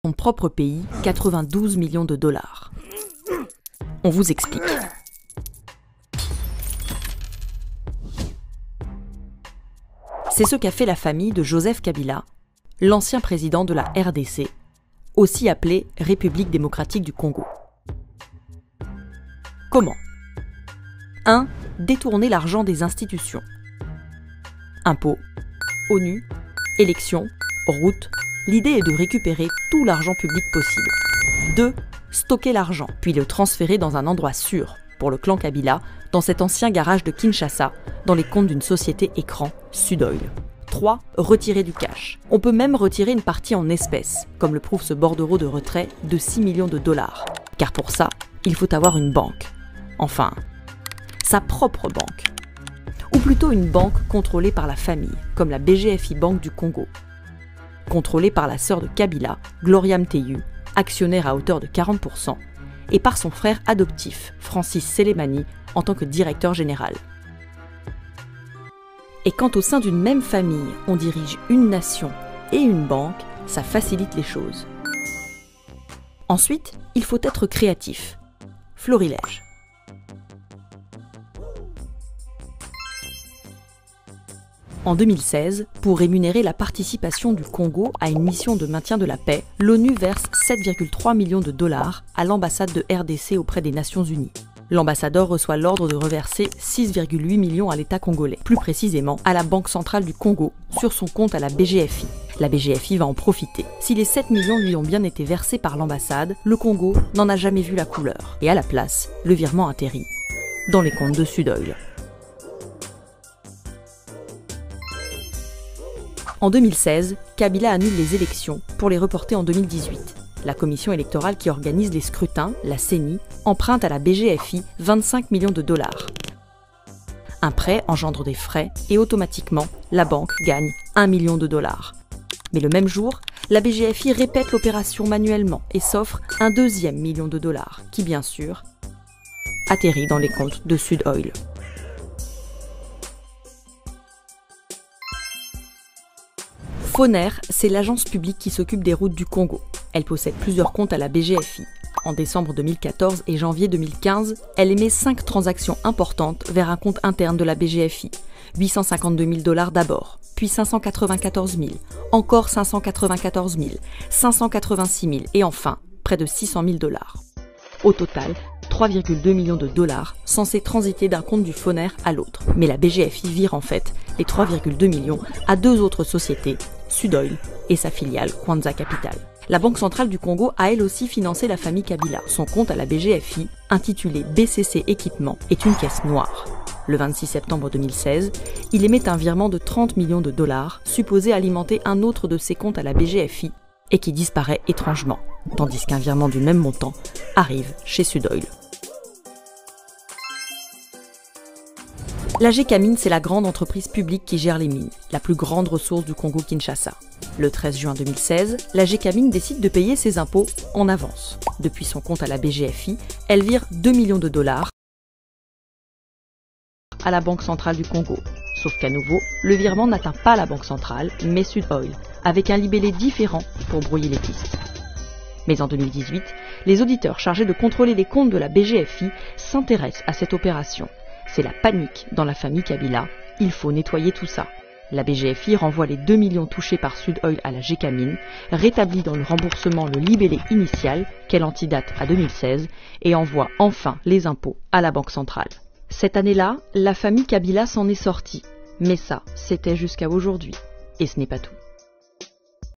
son propre pays 92 millions de dollars. On vous explique. C'est ce qu'a fait la famille de Joseph Kabila, l'ancien président de la RDC, aussi appelée République démocratique du Congo. Comment ? 1. Détourner l'argent des institutions. Impôts, ONU, élections, routes. L'idée est de récupérer tout l'argent public possible. 2. Stocker l'argent, puis le transférer dans un endroit sûr, pour le clan Kabila, dans cet ancien garage de Kinshasa, dans les comptes d'une société écran, Sudoil. 3. Retirer du cash. On peut même retirer une partie en espèces, comme le prouve ce bordereau de retrait de 6 millions de dollars. Car pour ça, il faut avoir une banque. Enfin, sa propre banque. Ou plutôt une banque contrôlée par la famille, comme la BGFI Banque du Congo. Contrôlée par la sœur de Kabila, Gloria Mteyu, actionnaire à hauteur de 40%, et par son frère adoptif, Francis Selemani, en tant que directeur général. Et quand au sein d'une même famille, on dirige une nation et une banque, ça facilite les choses. Ensuite, il faut être créatif. Florilège. En 2016, pour rémunérer la participation du Congo à une mission de maintien de la paix, l'ONU verse 7,3 millions de dollars à l'ambassade de RDC auprès des Nations Unies. L'ambassadeur reçoit l'ordre de reverser 6,8 millions à l'État congolais, plus précisément à la Banque centrale du Congo, sur son compte à la BGFI. La BGFI va en profiter. Si les 7 millions lui ont bien été versés par l'ambassade, le Congo n'en a jamais vu la couleur. Et à la place, le virement atterrit dans les comptes de Sudoil. En 2016, Kabila annule les élections pour les reporter en 2018. La commission électorale qui organise les scrutins, la CENI, emprunte à la BGFI 25 millions de dollars. Un prêt engendre des frais et automatiquement, la banque gagne 1 million de dollars. Mais le même jour, la BGFI répète l'opération manuellement et s'offre un deuxième million de dollars qui, bien sûr, atterrit dans les comptes de Sudoil. Foner, c'est l'agence publique qui s'occupe des routes du Congo. Elle possède plusieurs comptes à la BGFI. En décembre 2014 et janvier 2015, elle émet 5 transactions importantes vers un compte interne de la BGFI. 852 000 dollars d'abord, puis 594 000, encore 594 000, 586 000 et enfin près de 600 000 dollars. Au total, 3,2 millions de dollars censés transiter d'un compte du Foner à l'autre. Mais la BGFI vire en fait les 3,2 millions à 2 autres sociétés, Sudoil et sa filiale Kwanza Capital. La Banque centrale du Congo a elle aussi financé la famille Kabila. Son compte à la BGFI, intitulé BCC Équipement, est une caisse noire. Le 26 septembre 2016, il émet un virement de 30 millions de dollars, supposé alimenter un autre de ses comptes à la BGFI, et qui disparaît étrangement, tandis qu'un virement du même montant arrive chez Sudoil. La Gécamine, c'est la grande entreprise publique qui gère les mines, la plus grande ressource du Congo-Kinshasa. Le 13 juin 2016, la Gécamine décide de payer ses impôts en avance. Depuis son compte à la BGFI, elle vire 2 millions de dollars à la Banque centrale du Congo. Sauf qu'à nouveau, le virement n'atteint pas la Banque centrale, mais Sudoil, avec un libellé différent pour brouiller les pistes. Mais en 2018, les auditeurs chargés de contrôler les comptes de la BGFI s'intéressent à cette opération. C'est la panique dans la famille Kabila, il faut nettoyer tout ça. La BGFI renvoie les 2 millions touchés par Sudoil à la Gécamine, rétablit dans le remboursement le libellé initial, qu'elle antidate à 2016, et envoie enfin les impôts à la Banque centrale. Cette année-là, la famille Kabila s'en est sortie. Mais ça, c'était jusqu'à aujourd'hui. Et ce n'est pas tout.